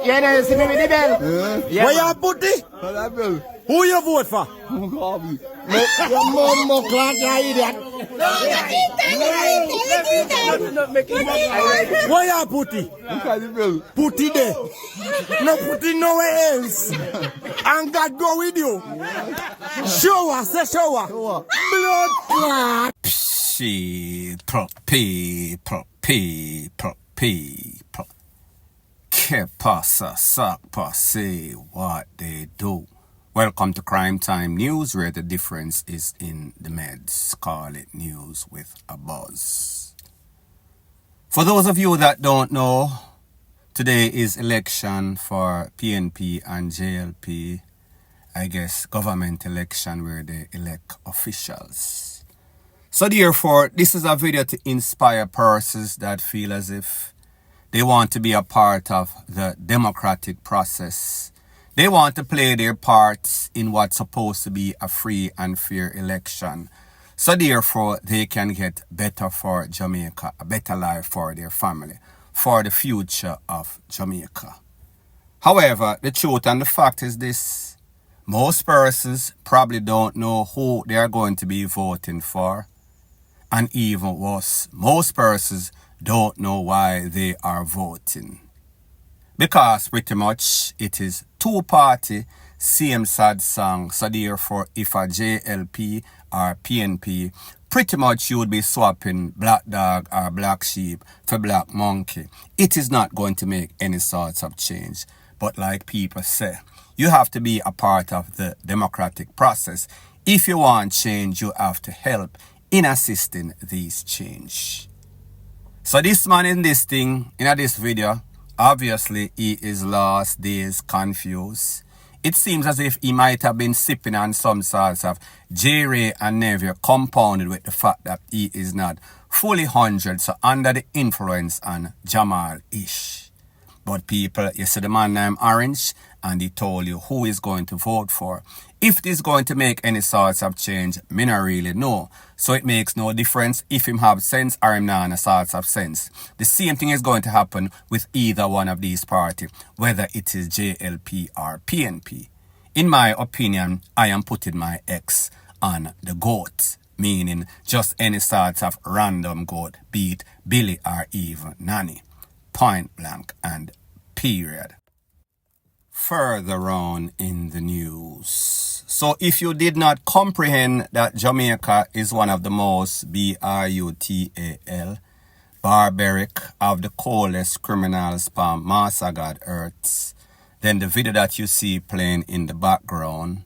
Yeah, no, you see me with the bell. Yeah. Where you put it? Who you vote for? Your mum clock, you idiot. Where you put it? Put it there. No put it nowhere else. And God go with you. Shower, say shower. Blood clot. Que pasa, sac passe, what they do. Welcome to Crime Time News, where the difference is in the meds. Call it news with a buzz. For those of you that don't know, today is election for PNP and JLP. I guess government election where they elect officials. So therefore, this is a video to inspire persons that feel as if they want to be a part of the democratic process. They want to play their parts in what's supposed to be a free and fair election. So therefore, they can get better for Jamaica, a better life for their family, for the future of Jamaica. However, the truth and the fact is this. Most persons probably don't know who they are going to be voting for. And even worse, most persons don't know why they are voting. Because pretty much it is two-party, same sad song. So therefore, if a JLP or PNP, pretty much you would be swapping black dog or black sheep for black monkey. It is not going to make any sorts of change. But like people say, you have to be a part of the democratic process. If you want change, you have to help in assisting these change. So this man in this thing, in this video, obviously he is lost, dazed, confused. It seems as if he might have been sipping on some sorts of J-Ray and Nevia, compounded with the fact that he is not fully 100, so under the influence on Jamal-ish. But people, you see the man named Orange, and he told you who is going to vote for. If this is going to make any sorts of change, me not really know. So it makes no difference if him have sense or him not a sorts of sense. The same thing is going to happen with either one of these parties, whether it is JLP or PNP. In my opinion, I am putting my X on the goat, meaning just any sorts of random goat, be it Billy or even Nanny. Point blank and period. Further on in the news. So if you did not comprehend that Jamaica is one of the most brutal, barbaric of the coldest criminals from Massagad earths, then the video that you see playing in the background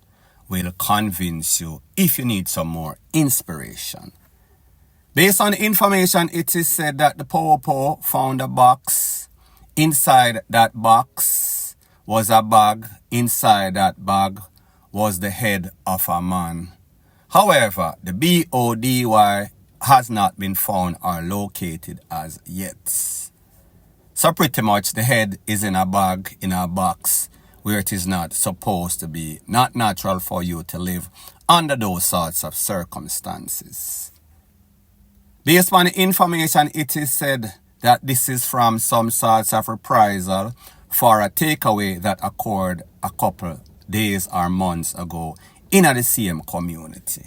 will convince you if you need some more inspiration. Based on the information, it is said that the Popo found a box. Inside that box was a bag. Inside that bag was the head of a man. However, the BODY has not been found or located as yet. So pretty much the head is in a bag, in a box, where it is not supposed to be. Not natural for you to live under those sorts of circumstances. Based on the information, it is said that this is from some sorts of reprisal for a takeaway that occurred a couple days or months ago in the same community.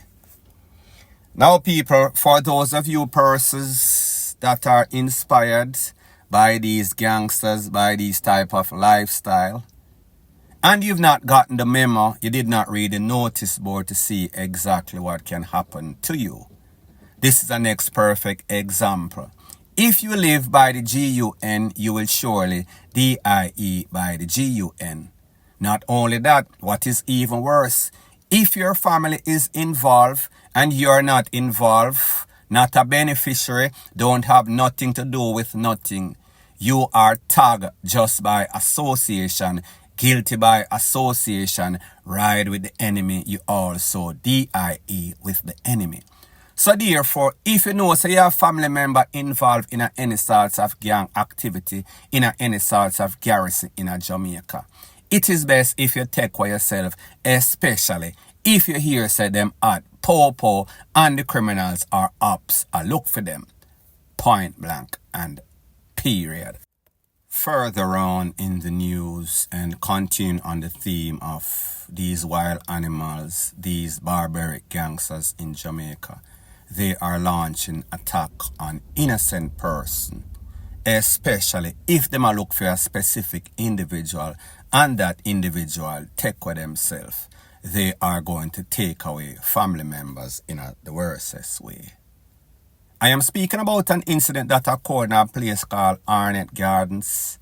Now people, for those of you persons that are inspired by these gangsters, by these type of lifestyle, and you've not gotten the memo, you did not read the notice board to see exactly what can happen to you. This is the next perfect example. If you live by the GUN, you will surely DIE by the GUN. Not only that, what is even worse, if your family is involved and you're not involved, not a beneficiary, don't have nothing to do with nothing, you are tagged just by association, guilty by association, ride with the enemy, you also DIE with the enemy. So therefore, if you know, say you have family member involved in any sorts of gang activity, in any sorts of garrison in Jamaica, it is best if you take for yourself, especially if you hear say them at Popo and the criminals are OPPS, I look for them. Point blank and period. Further on in the news and continue on the theme of these wild animals, these barbaric gangsters in Jamaica, they are launching attack on innocent person, especially if them a look for a specific individual and that individual take with themselves. They are going to take away family members in the worstest way. I am speaking about an incident that occurred in a place called Arnett Gardens,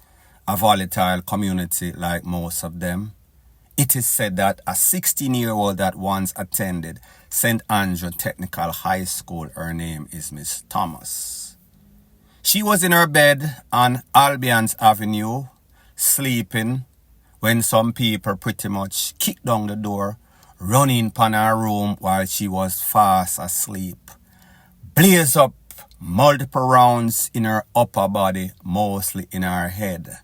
a volatile community like most of them. It is said that a 16-year-old that once attended St. Andrew Technical High School, her name is Miss Thomas. She was in her bed on Albion's Avenue, sleeping, when some people pretty much kicked down the door, running upon her room while she was fast asleep. Blaze up multiple rounds in her upper body, mostly in her head.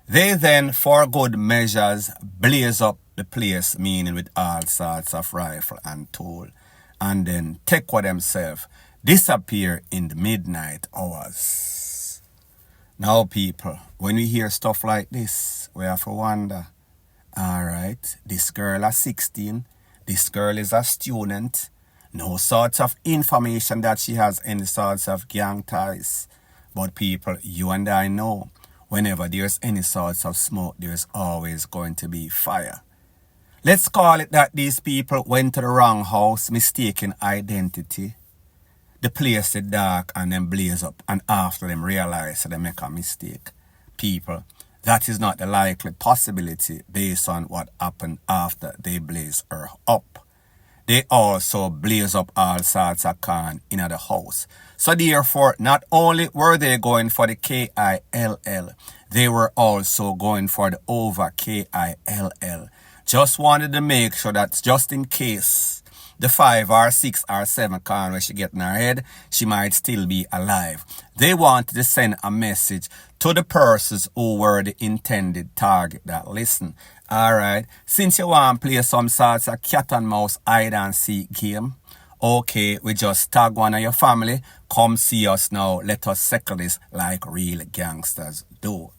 They then, for good measures, blaze up the place, meaning with all sorts of rifle and tool, and then take with themselves, disappear in the midnight hours. Now people, when we hear stuff like this, we have to wonder, alright, this girl is 16, this girl is a student, no sorts of information that she has any sorts of gang ties. But people, you and I know, whenever there's any sorts of smoke, there's always going to be fire. Let's call it that these people went to the wrong house, mistaken identity. The place is dark and then blaze up, and after them realize they make a mistake. People, that is not the likely possibility based on what happened after they blaze her up. They also blaze up all sorts of can in the house. So therefore, not only were they going for the KILL, they were also going for the over KILL. Just wanted to make sure that just in case the 5 or 6 or 7 can where she get in her head, she might still be alive. They wanted to send a message to the persons who were the intended target that listen. Alright, since you want to play some sorts of cat and mouse hide and seek game, okay, we just tag one of your family, come see us now, let us settle this like real gangsters do.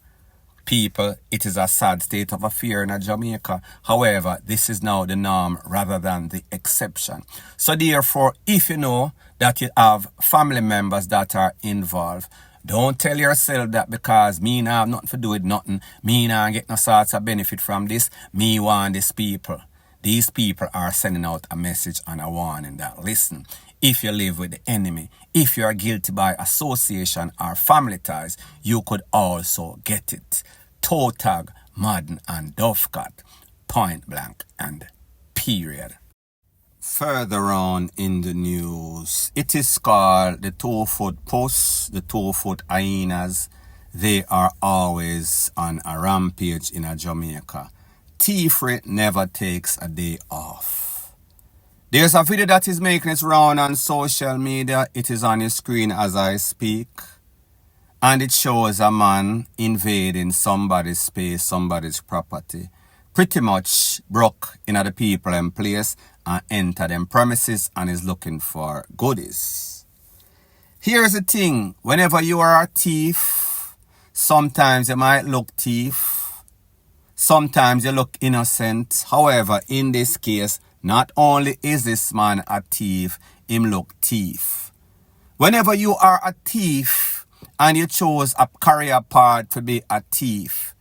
People, it is a sad state of affairs in Jamaica. However, this is now the norm rather than the exception. So therefore, if you know that you have family members that are involved, don't tell yourself that because me now have nothing to do with nothing, me now get no sorts of benefit from this, me want these people. These people are sending out a message and a warning that listen, if you live with the enemy, if you are guilty by association or family ties, you could also get it. Toe tag, Madden and Dovecat, point blank and period. Further on in the news, it is called the 2-foot puss, the 2-foot hyenas. They are always on a rampage in Jamaica. Thievery never takes a day off. There's a video that is making its round on social media. It is on your screen as I speak. And it shows a man invading somebody's space, somebody's property. Pretty much broke into the people in place and enter them premises and is looking for goodies. Here's the thing, whenever you are a thief, sometimes you might look thief, sometimes you look innocent. However, in this case, not only is this man a thief, him look thief. Whenever you are a thief and you chose a career path to be a thief,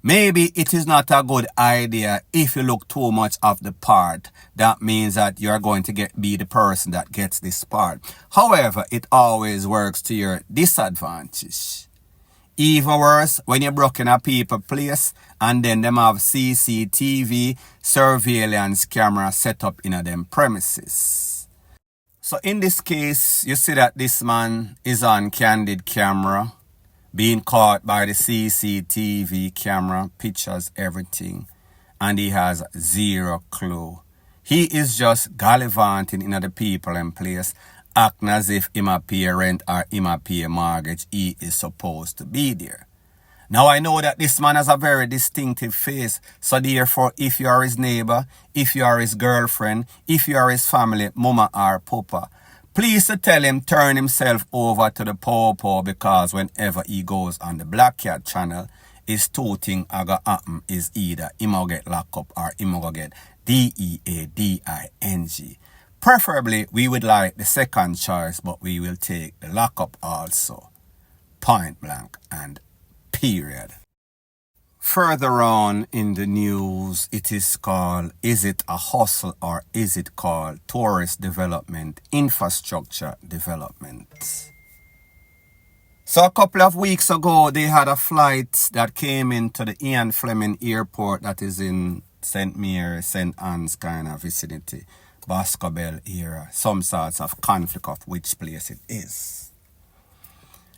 maybe it is not a good idea if you look too much of the part. That means that you're going to be the person that gets this part. However, it always works to your disadvantage. Even worse, when you're broken a people place and then them have CCTV surveillance camera set up in them premises. So in this case, you see that this man is on candid camera, being caught by the CCTV camera, pictures, everything, and he has zero clue. He is just gallivanting in the people in place, acting as if him a pay rent or him a pay mortgage. He is supposed to be there. Now I know that this man has a very distinctive face, so therefore if you are his neighbor, if you are his girlfriend, if you are his family, mama or papa, Please to tell him turn himself over to the popo because whenever he goes on the Black Cat channel, his two things aga happen is either him go get locked up or him go get DEADING. Preferably, we would like the second choice, but we will take the lockup also. Point blank and period. Further on in the news, it is called, is it a hustle or is it called tourist development, infrastructure development? So a couple of weeks ago, they had a flight that came into the Ian Fleming Airport that is in St. Mary, St. Anne's kind of vicinity, Boscobel area, some sorts of conflict of which place it is.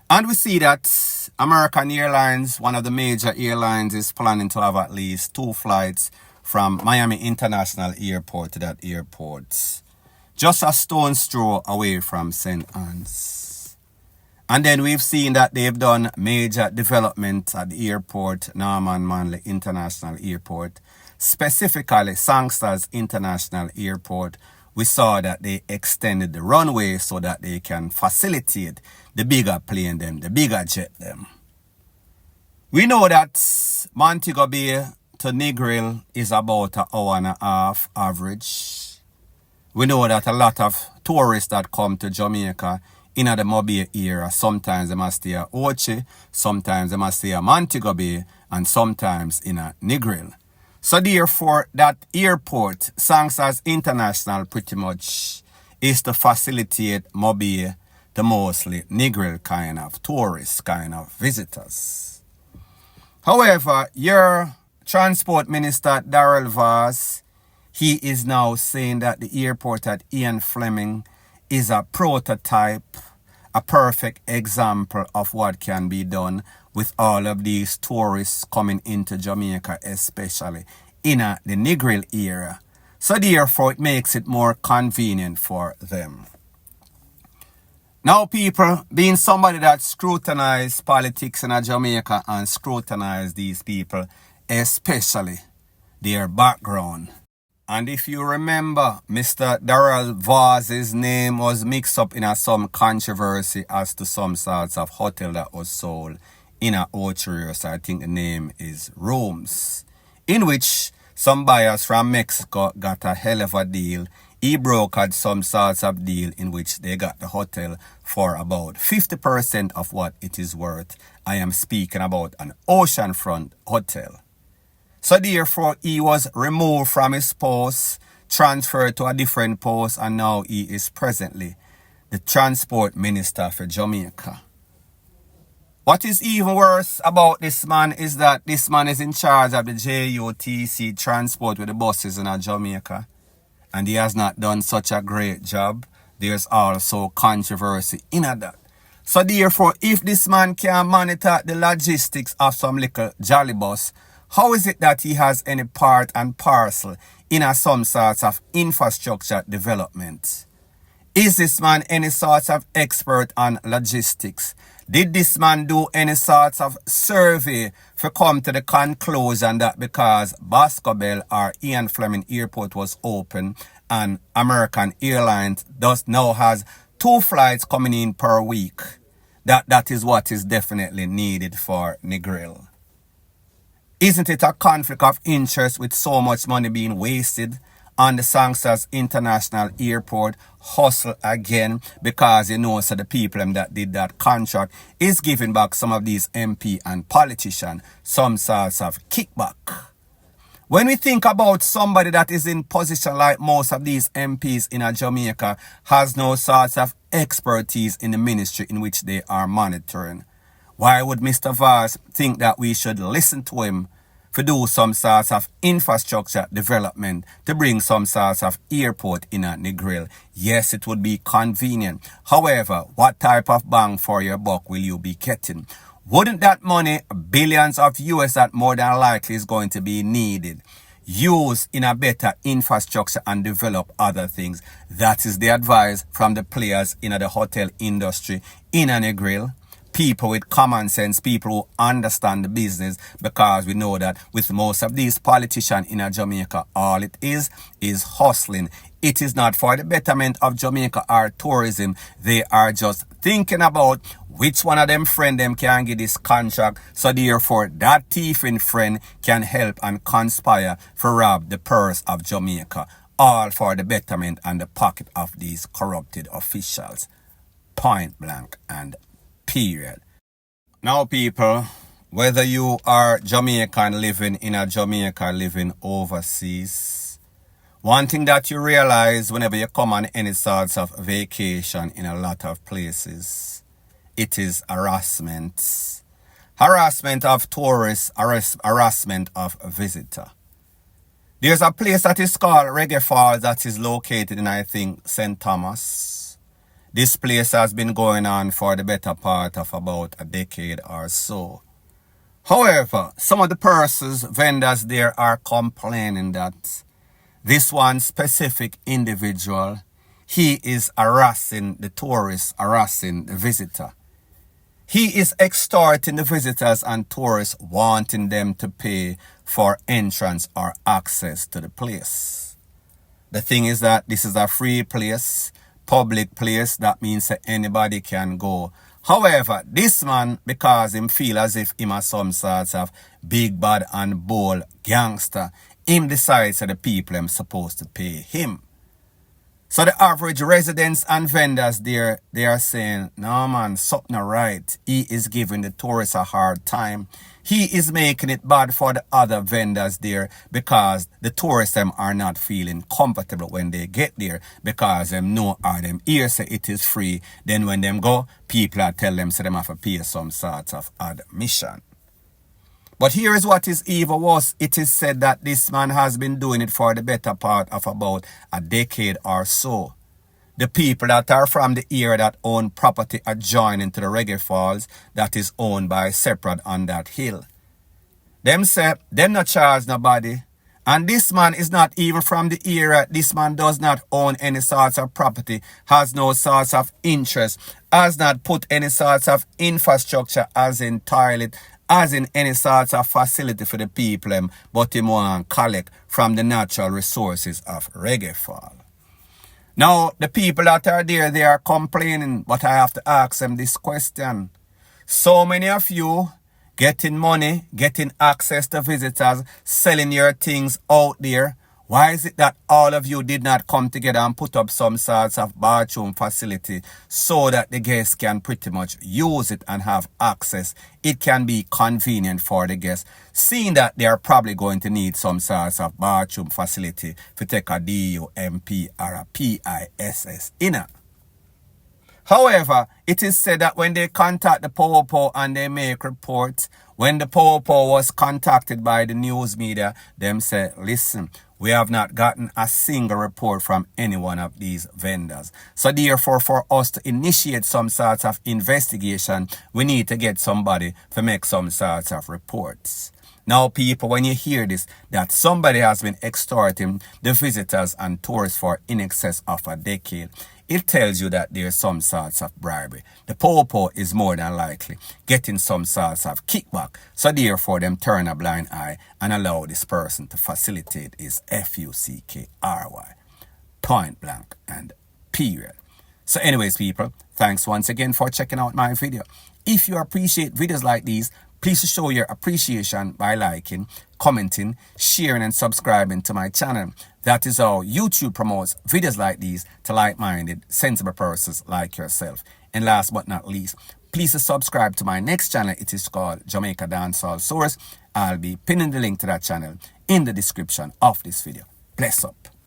And we see that American Airlines, one of the major airlines, is planning to have at least 2 flights from Miami International Airport to that airport, just a stone's throw away from St. Anne's. And then we've seen that they've done major development at the airport, Norman Manley International Airport, specifically Sangsters International Airport. We saw that they extended the runway so that they can facilitate the bigger plane them, the bigger jet them. We know that Montego Bay to Negril is about an hour and a half average. We know that a lot of tourists that come to Jamaica in the Mobile area, sometimes they must stay at Ochi, sometimes they must stay at Montego Bay, and sometimes in a Negril. So therefore, that airport, Sangsters International, pretty much is to facilitate Mobile the mostly Negril kind of tourists, kind of visitors. However, your Transport Minister, Darrell Vaz, he is now saying that the airport at Ian Fleming is a prototype, a perfect example of what can be done with all of these tourists coming into Jamaica, especially in the Negril area. So therefore, it makes it more convenient for them. Now, people, being somebody that scrutinize politics in Jamaica and scrutinize these people, especially their background. And if you remember, Mr. Darrell Vaz's name was mixed up in some controversy as to some sorts of hotel that was sold in Ocho. So I think the name is Rooms, in which some buyers from Mexico got a hell of a deal. He brokered some sorts of deal in which they got the hotel for about 50% of what it is worth. I am speaking about an oceanfront hotel. So therefore, he was removed from his post, transferred to a different post, and now he is presently the Transport Minister for Jamaica. What is even worse about this man is that this man is in charge of the JUTC transport with the buses in Jamaica. And he has not done such a great job. There's also controversy in that. So therefore, if this man can monitor the logistics of some little jolly bus, how is it that he has any part and parcel in some sorts of infrastructure development? Is this man any sort of expert on logistics? Did this man do any sort of survey for come to the conclusion that because Boscobel or Ian Fleming Airport was open and American Airlines now has 2 flights coming in per week, that is what is definitely needed for Negril? Isn't it a conflict of interest with so much money being wasted on the Sangsters International Airport hustle again, because you know, so the people that did that contract is giving back some of these MP and politicians some sorts of kickback. When we think about somebody that is in position like most of these MPs in Jamaica has no sorts of expertise in the ministry in which they are monitoring, why would Mr. Vaz think that we should listen to him to do some sorts of infrastructure development to bring some sorts of airport in Negril? Yes, it would be convenient. However, what type of bang for your buck will you be getting? Wouldn't that money, billions of US, that more than likely is going to be needed, use in a better infrastructure and develop other things? That is the advice from the players in the hotel industry in Negril. People with common sense, people who understand the business, because we know that with most of these politicians in Jamaica, all it is hustling. It is not for the betterment of Jamaica or tourism. They are just thinking about which one of them friend them can get this contract. So therefore, that thieving friend can help and conspire for rob the purse of Jamaica. All for the betterment and the pocket of these corrupted officials. Point blank and period. Now people, whether you are Jamaican living in a Jamaica living overseas, one thing that you realize whenever you come on any sorts of vacation in a lot of places, it is harassment. Harassment of tourists, harassment of visitor. There's a place that is called Reggae Falls that is located in, I think, St. Thomas. This place has been going on for the better part of about a decade or so. However, some of the persons, vendors there are complaining that this one specific individual, he is harassing the tourists, harassing the visitor. He is extorting the visitors and tourists, wanting them to pay for entrance or access to the place. The thing is that this is a free place, public place, that means that anybody can go. However, this man, because him feel as if him are some sorts of big bad and bold gangster, him decides that the people am supposed to pay him. So the average residents and vendors there, they are saying, no man, something right. He is giving the tourists a hard time. He is making it bad for the other vendors there because the tourists them are not feeling comfortable when they get there because them know or them hear say it is free. Then when them go, people are tell them so them have to pay some sort of admission. But here is what is even worse. It is said that this man has been doing it for the better part of about a decade or so. The people that are from the area that own property adjoining to the Reggae Falls that is owned by separate on that hill. Them say, them not charge nobody. And this man is not even from the area. This man does not own any sorts of property, has no sorts of interest, has not put any sorts of infrastructure as in toilet, as in any sorts of facility for the people, but him want to collect from the natural resources of Reggae Fall. Now, the people that are there, they are complaining, but I have to ask them this question. So many of you getting money, getting access to visitors, selling your things out there. Why is it that all of you did not come together and put up some sorts of bathroom facility so that the guests can pretty much use it and have access? It can be convenient for the guests, seeing that they are probably going to need some sorts of bathroom facility to take a DUMP or a PISS inner. However, it is said that when they contact the Popo and they make reports, when the Popo was contacted by the news media, them say, listen, we have not gotten a single report from any one of these vendors. So therefore, for us to initiate some sort of investigation, we need to get somebody to make some sorts of reports. Now, people, when you hear this, that somebody has been extorting the visitors and tourists for in excess of a decade, it tells you that there's some sorts of bribery. The Popo is more than likely getting some sorts of kickback. So therefore, them turn a blind eye and allow this person to facilitate his FUCKRY. Point blank and period. So anyways, people, thanks once again for checking out my video. If you appreciate videos like these, please show your appreciation by liking, commenting, sharing and subscribing to my channel. That is how YouTube promotes videos like these to like-minded, sensible persons like yourself. And last but not least, please subscribe to my next channel. It is called Jamaica Dancehall Source. I'll be pinning the link to that channel in the description of this video. Bless up.